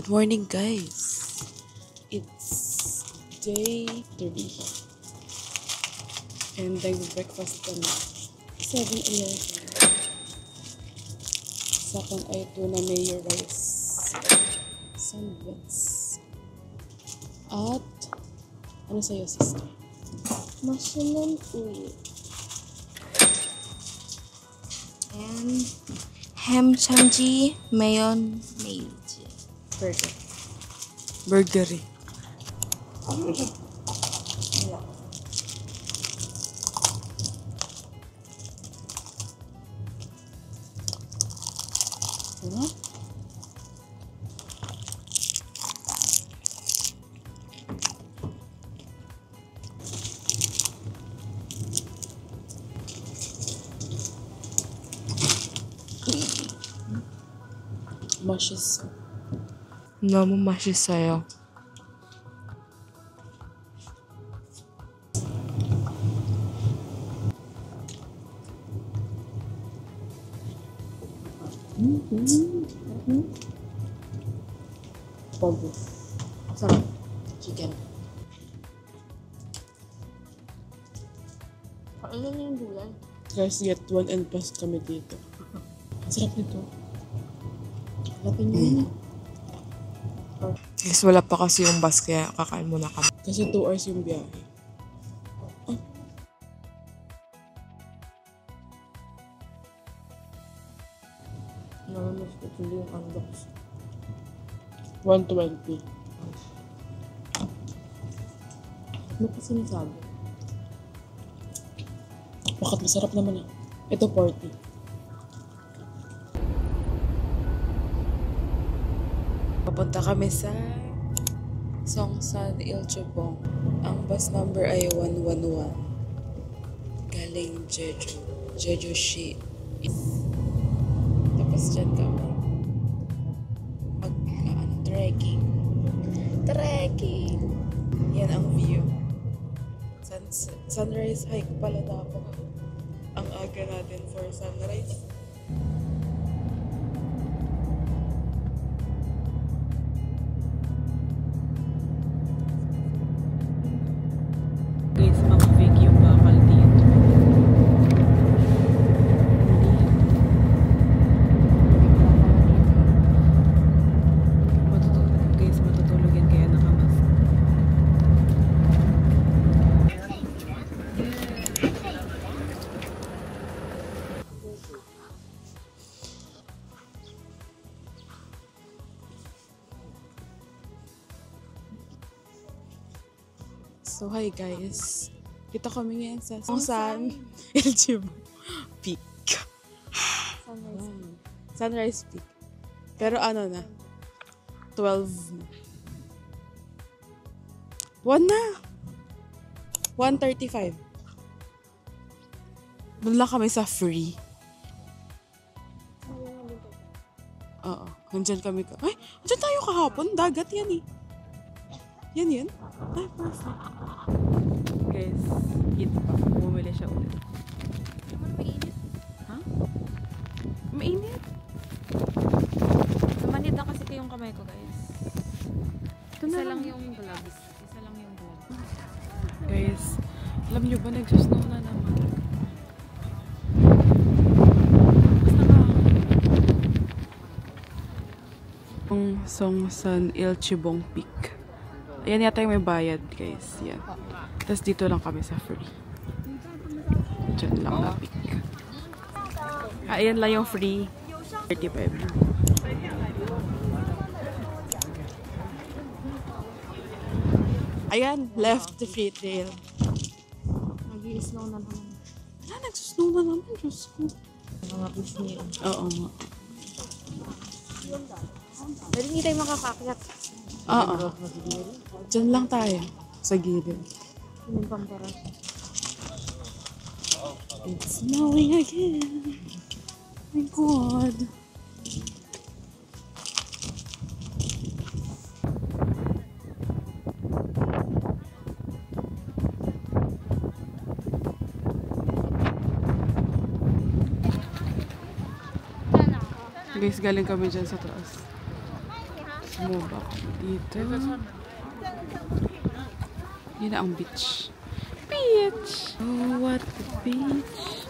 Good morning, guys. It's day 3. And nag-breakfast kami. 7-Eleven. Sa akin ay tuna mayo rice. Sandwich. At, ano sa'yo, sister? Mushroom ulit. And ham chamji mayonnaise. Burger. Burger eh. Sarap. Mashes. 너무 맛있어요. Pogo. Sarap. Chicken. Ano yung gulay? Guys, get 1 and plus kami dito. Sarap nito. Lapin nyo yun. Guys, wala pa kasi yung bus kaya kakain muna kami. Kasi 2 hours yung biyahe. Oh. Namamas ko tuloy yung unbox. 120. Ano pa sinasabi? Bakit masarap naman ah. Ito 40. Papunta kami sa Songsan Ilchobong. Ang bus number ay 111. Galing Jeju. Jeju-shi. Tapos dyan kami. Trekking. Trekking! Yan ang view. Sunrise hike pala dapat. Ang aga natin for sunrise. Guys, mag-fake yung bakal dito. Matutulog yan kaya nakamas. So, hi guys. Dito kami ngayon sa Songsan Ilchobong Peak. Sunrise Peak. Pero ano na? 12 na. 1 na! 1:35. Doon lang kami sa free. Oo. Nandyan kami ka. Ay! Nandyan tayo kahapon. Dagat yan eh. Yan. Ay, perfect. Guys, eat pa. Bumili siya ulit. Mainit. Ha? Mainit? Namanid na kasi yung kamay ko, guys. Isa lang yung gloves. Isa lang yung gloves. Guys, alam nyo ba nagsusnow na naman? Basta ka. Ang Songsan Ilchobong Peak. Ayan yata yung may bayad, guys. Yan. Tapos dito lang kami sa free. Diyan lang na peak. Ayan lang yung free. 35 na. Ayan, left the free trail. Nag-i-snow na naman. Nagsusnow na naman, Diyos ko. Mga Disney. Oo nga. Pero hindi tayo makakakyat. Oo. Diyan lang tayo. Sa gilid. Yung pampara. It's snowing again. My God. Guys, galing kami dyan sa taas. Sumubak dito. Yun na ang beach. Beach! Oh, what the beach!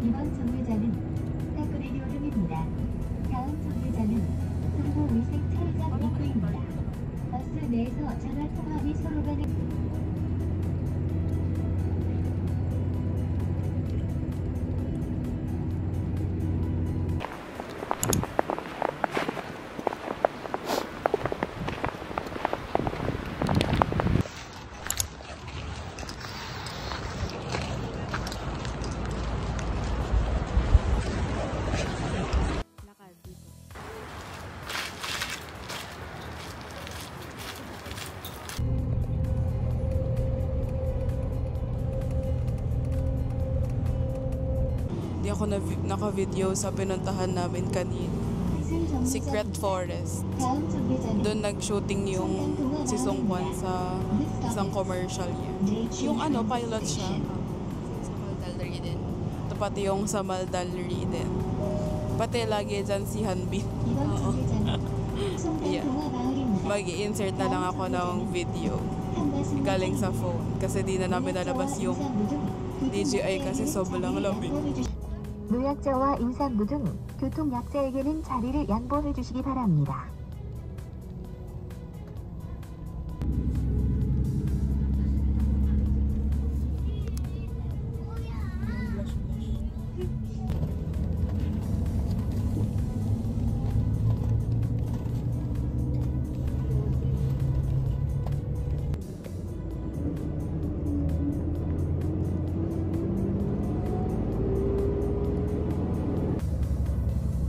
이번 정류장은 타쿠레리오름입니다. 다음 정류장은 정보위생 차이점 입구입니다. 버스 내에서 전화 통화 및 서로 간의 Hindi ako naka-video sa pinuntahan namin kanina. Secret Forest. 다음 정류장은 Doon nag-shooting yung si Song Kwan sa isang commercial niya. Yung ano, pilot siya. Sa Maldalry din. Ito pati yung sa Maldalry din. Pati lagi dyan si Hanbin. 이번 정류장은 Yeah. 송탄동화마을입니다. Mag-i-insert na lang ako ng video. Galing sa phone. Kasi di na namin nalabas yung DJI kasi sobrang lamig. 노약자와 임산부 등 교통약자에게는 자리를 양보해 주시기 바랍니다.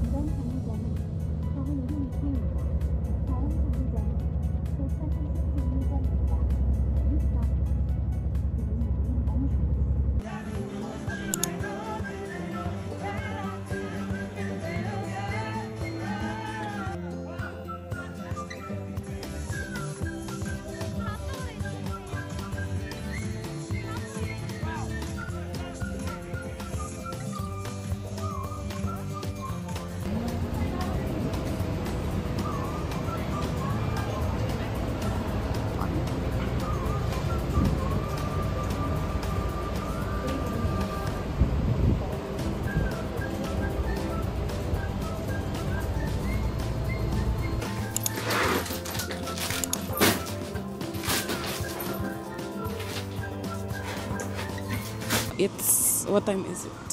이번 정류장은 서울오름 입구입니다. 다음 정류장은 대천항식 정류장입니다. It's, what time is it?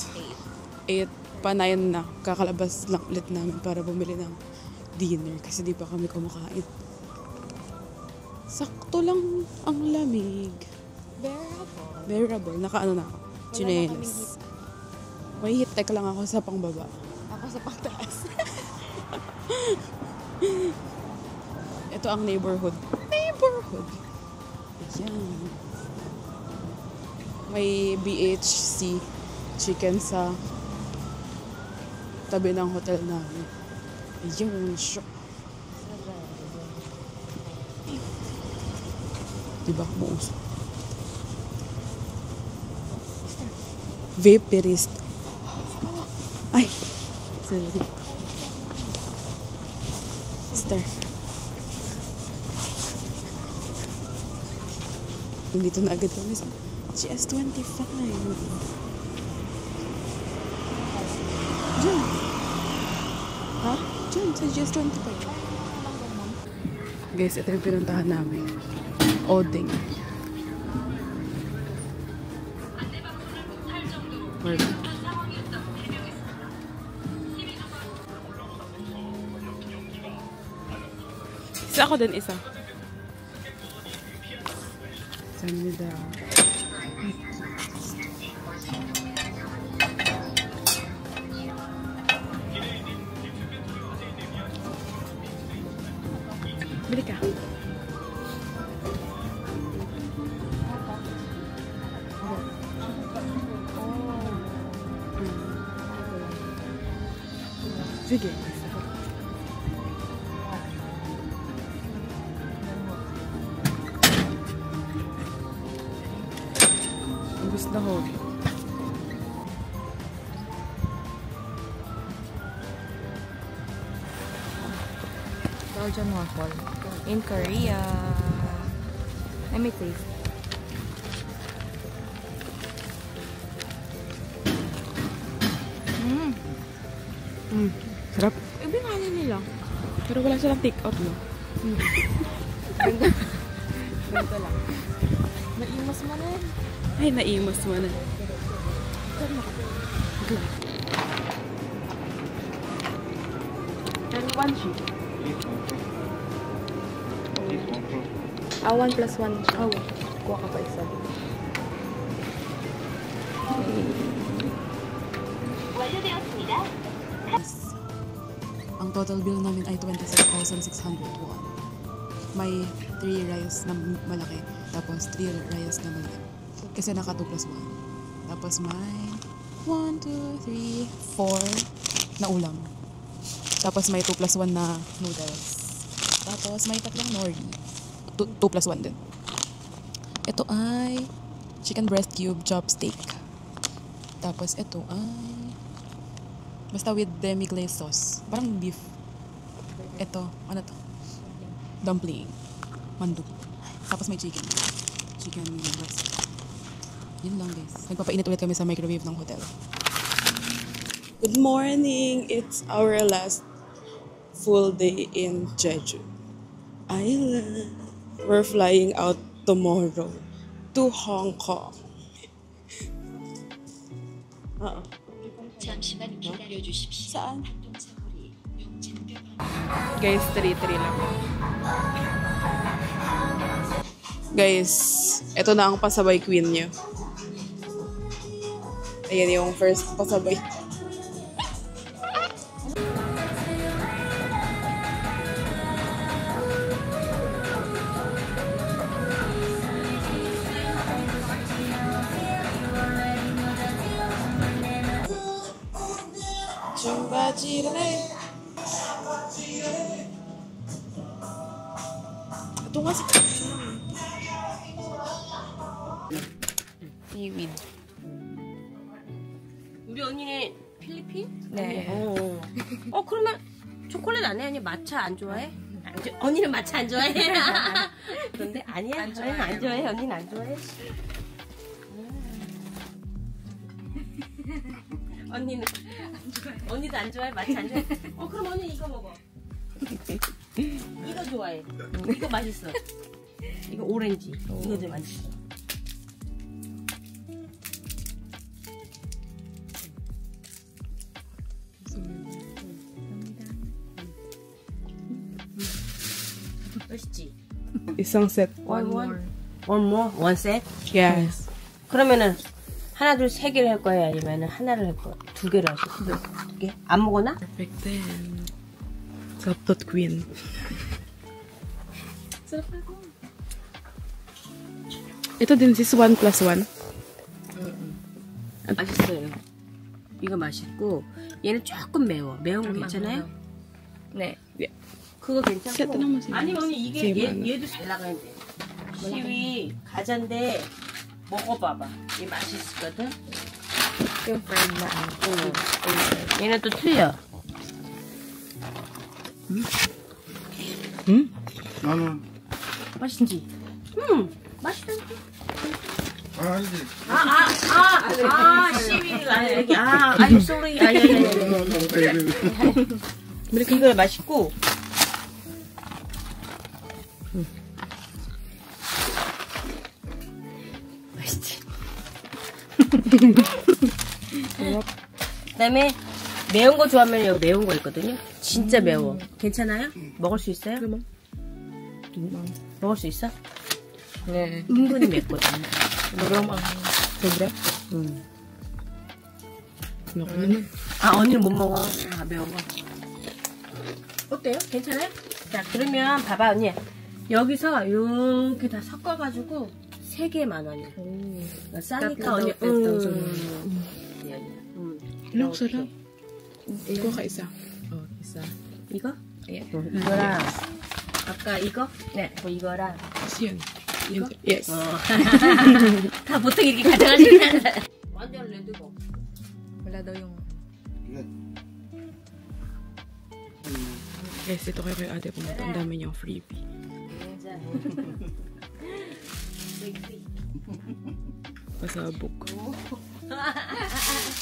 8. 8 pa 9 na. Kakalabas lang ulit namin para bumili ng dinner kasi di pa kami kumakain. Sakto lang ang lamig. Bearable. Nakaano na ako. Chinelas. May heat tech lang ako sa pangbaba. Ako sa pangtaas. Ito ang neighborhood. Neighborhood. Ayan. May BHC chicken sa tabi ng hotel namin. Ayun, siya. Diba, buos. Vaporist. Ay, sorry. Sister. Nandito na agad kami sa GS25. Diyan. Ha? Diyan, sa GS25. Guys, ito yung pinuntahan namin. Oding. Perfect. Isa ako din, isa. Sanida. Bili ka. Sige. Gusto ko. Belgian waffle. In Korea. Let me taste. Sarap. Iba nga nila. Pero wala silang take-out, no? Ganito lang. Naimas mo na. Ay, naimas mo na. And one sheet. 1 plus 1 siya. Kuha ka pa isa. Ang total bill namin ay 26,600 won. May 3 rice na malaki, tapos 3 rice na malaki. Kasi naka 2 plus 1. Tapos may 1, 2, 3, 4 na ulam. Tapos may 2 plus 1 na noodles. Tapos may tatlong nori. 2 plus 1 din. Ito ay chicken breast cube chopstick. Tapos ito ay basta with demi-glaze sauce. Parang beef. Ito, ano to? Dumpling. Manduk. Tapos may chicken. Chicken breast. Yun lang guys. Nagpapainit ulit kami sa microwave ng hotel. Good morning! It's our last full day in Jeju Island. We're flying out tomorrow to Hong Kong. 잠시만 기다려 주십시오. Saan? 동사거리 용진교 Guys, 3-3 lang. Guys, ito na ang pasabay queen niyo. Ayan yung first pasabay. Ito nga si Seaweed. 우리 언니는 필리핀? 네. 그러면 초콜릿 안 해? 아니 마차 안 좋아해? 언니는 마차 안 좋아해? 그런데 아니야. 언니는 안 좋아해. 언니는 안 좋아해. 언니도 안 좋아해. 마차 안 좋아해. 그럼 언니 이거 먹어. 이거 좋아해. 이거 맛있어. 이거 오렌지. 이거 좀 맛있어. 맛있지? isang set. One more? One set? Yes. 그러면은 하나 둘 세 개를 할 거야 아니면은 하나를 할 거야? 두 개를 할 거야? 두 개? 안 먹어나? Perfect then. Saptot queen. Ito din sis 1 plus 1. 맛있어요. 이거 맛있고 얘는 조금 매워. 매운 거 괜찮아요? 네. 그거 괜찮고 세트 너무 아니면 언니 이게 재밌어. 얘도 잘 나가는데 시위 과자인데 먹어봐봐. 얘 맛있거든? Yung fried na ano. 얘는 또 틀려. 나는 맛있지? 맛있다. 알지. 시위가 아니라 I'm sorry. 아니. 이거 맛있고. 맛있지. 그다음에 매운 거 좋아하면 여기 매운 거 있거든요. 진짜 매워. 괜찮아요? 먹을 수 있어요? 먹을 수 있어? 네. 은근히 맵거든. Marom ang sobra. 언니는 못 먹어. 매운 거. 어때요? 괜찮아요? 자, 그러면 봐봐, 언니. 여기서 이렇게 다 섞어가지고 3개 10,000원이야. 싸니까 언니. Ilang sarap. Ikaw ka isa. isa. 이거? 예. 이거랑 아까 이거? 네. 뭐 이거랑. Yun. Yun. Yes. 다 보통 이렇게 가져가시는 완전 레드고. Wala daw yung... Guys, ito kayo kay ate pumunta. Ang dami niyang freebie. Pasabog.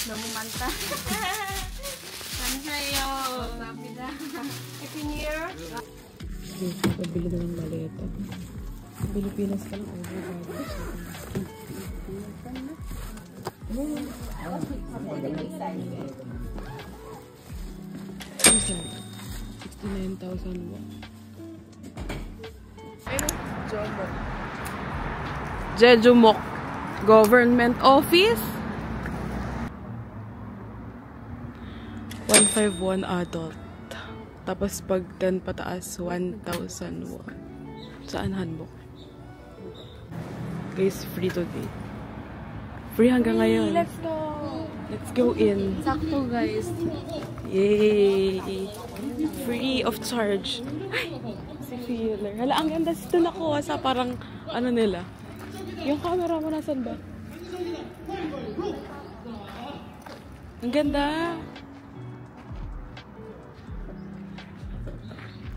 너무 많다. 감사해요. 감사합니다. Happy New Year. Guys, nakabili na ng maleta. Sa Pilipinas ka lang overvalued. Isa. 69,000 won. Jejumok Government Office. 151 adult. Tapos pag 10 pataas, 1,000 won. Saan hanbok? Guys, free today. Free hanggang ngayon. Let's go! Let's go in. Sakto, guys. Yay! Free of charge. Ay! Si Feeler. Hala, ang ganda. Dito nakuha sa parang, ano nila. Yung camera mo, nasan ba? Ang ganda.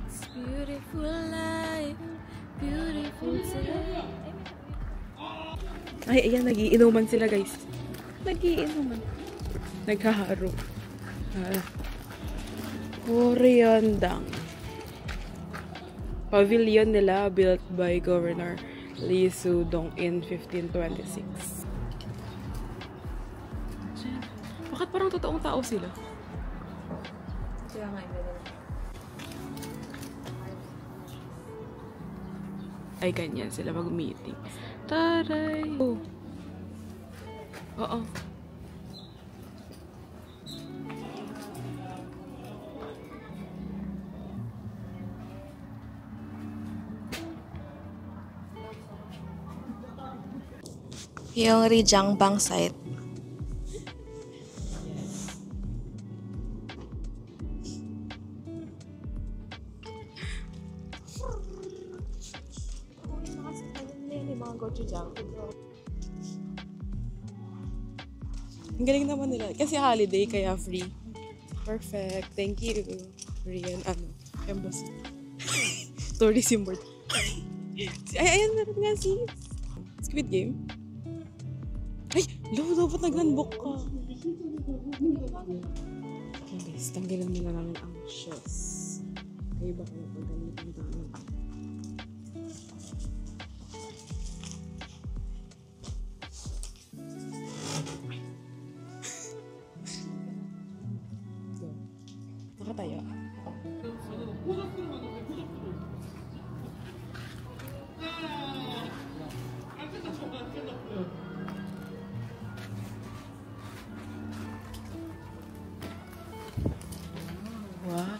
It's beautiful life, beautiful day. Ay, ayan, nagiinuman sila, guys. Nagiinuman. Naghaharo. Koreandang. Pavilion nila built by Governor Lee Soo-dong in 1526. Bakit parang totoong tao sila? Kaya nga, Ay, ganyan sila mag-meeting. Taray! Oh. Oo. Yung Rijangbang site. Ang galing naman nila. Kasi holiday, kaya free. Perfect. Thank you. Korean, embassy. Tourism board. Ay, ayan, meron nga si Squid Game. Ay, dapat nag-handbook ka. Okay, guys, tanggalan nila namin ang shoes. Kayo ba kayo pagalitan namin? Nakatayo. Wow.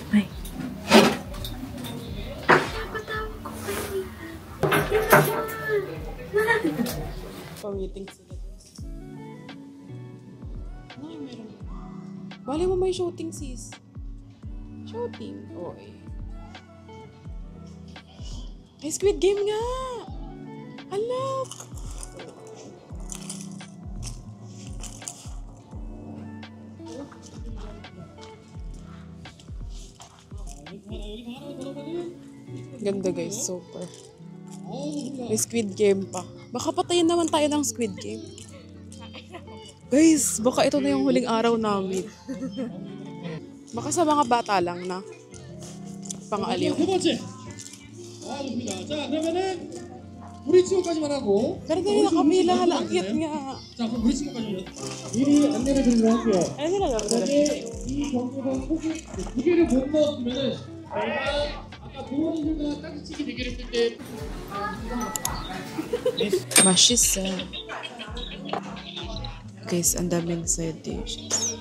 Ay. Pa-meeting sila. Ay, meron. Bali mo may shooting, sis. Shooting. Oh, eh. Ay, Squid Game nga! Hala! Ganda, guys. Super. May Squid Game pa. Baka patayin naman tayo ng Squid Game. Guys, baka ito na yung huling araw namin. Baka sa mga bata lang na pang-aliw. 세 번째. 좋습니다. 자, 그러면은 우리 친구까지만 하고. Pero ganyan na kami, hala, ang cute nga. 자, 그럼 우리 친구까지 미리 안내를 드리도록 할게요. Ano sila gagawin? 이 경기는 혹시 두 개를 못 넣었으면은 저희가 아까 부모님들과 딱지치기 대결 했을 때 Masisa. Guys, ang daming side dishes.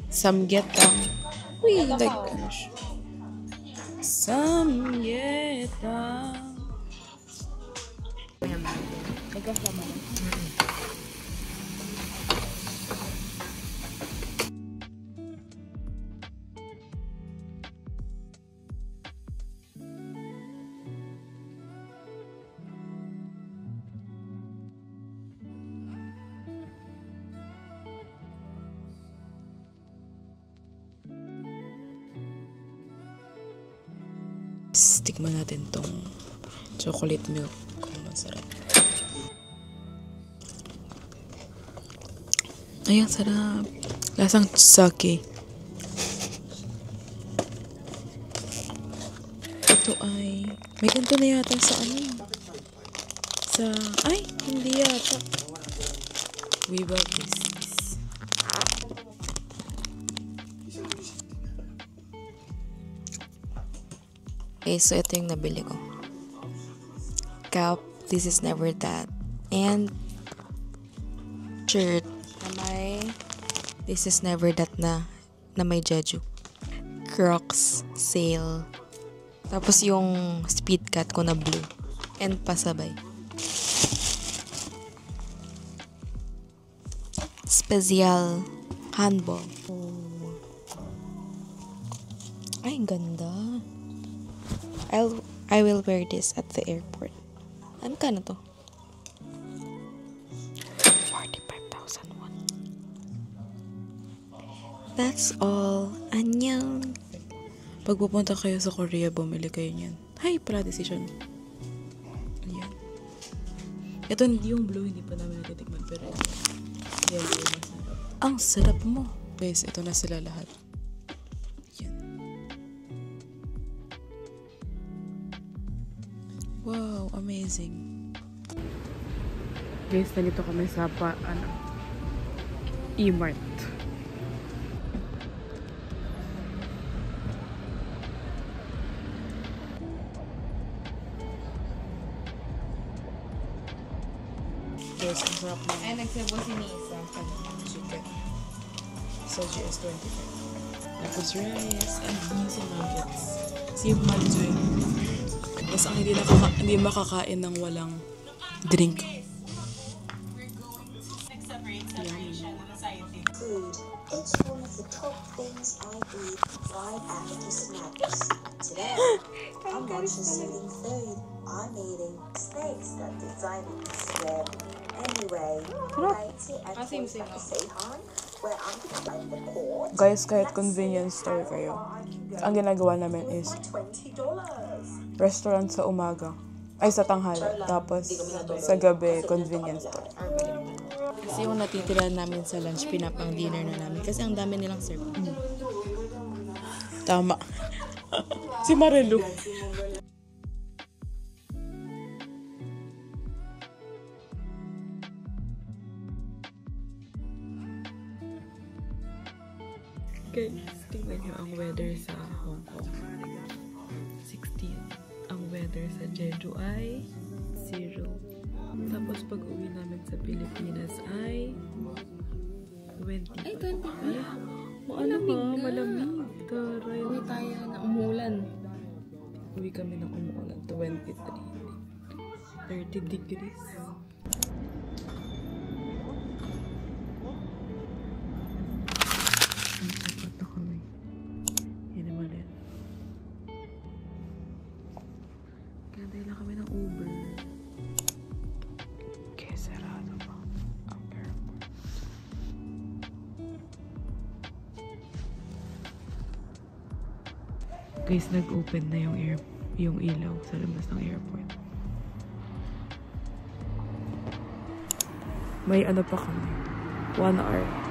Samgyetang. Uy, like, ano siya? Samgyetang. Nagkasama na. Tikman natin tong chocolate milk kung masarap. Ay, ang sarap. Lasang sake. Ito ay may ganito na yata sa ano. Ay, hindi yata. We will this. Okay, so ito yung nabili ko. Cap, this is never that. And shirt na may this is never that na may Jeju. Crocs sale. Tapos yung speed cut ko na blue. And pasabay. Special handball. Oh. Ay, ganda. I will wear this at the airport. Ano ka na to? 45,000 won. That's all. Annyeong. Pag pupunta kayo sa Korea, bumili kayo niyan. Hay, pala decision. Ayan. Ito yung blue, hindi pa namin natitikman. Pero yan yung masarap. Ang sarap mo. Guys, ito na sila lahat. Wow, amazing. Guys, nandito kami sa E-Mart. Guys, ang sarap mo. Ay, nagsebo si Nisa. Chicken. Sa GS25. Tapos rice and beans and nuggets. Si Manjoy. Tapos ang hindi makakain ng walang drink. Food. It's one of the top things I eat right after snacks. Today, I'm not just eating food. I'm eating steaks that designed instead. Anyway, later at Sehan, where I'm behind the court. Guys, kahit convenience store kayo, ang ginagawa namin is $20. restaurant sa umaga. Ay, sa tanghali. Tapos, sa gabi, convenience store. Kasi yung natitira namin sa lunch, pinapang dinner na namin. Kasi ang dami nilang serve. Tama. Si Marilu. Guys, tingnan nyo ang weather sa Hong Kong. 16. Ang weather sa Jeju ay 0. Tapos pag uwi namin sa Pilipinas ay 20. Ay, 20 pa. Malamig ka. Malamig. Taray. Uwi tayo na umulan. Uwi kami ng umulan. 23. 30 degrees. Kaya lang kami ng Uber. Kaya sarado pa ang airport. Guys, nag-open na yung ilaw sa labas ng airport. May ano pa kami. 1 hour.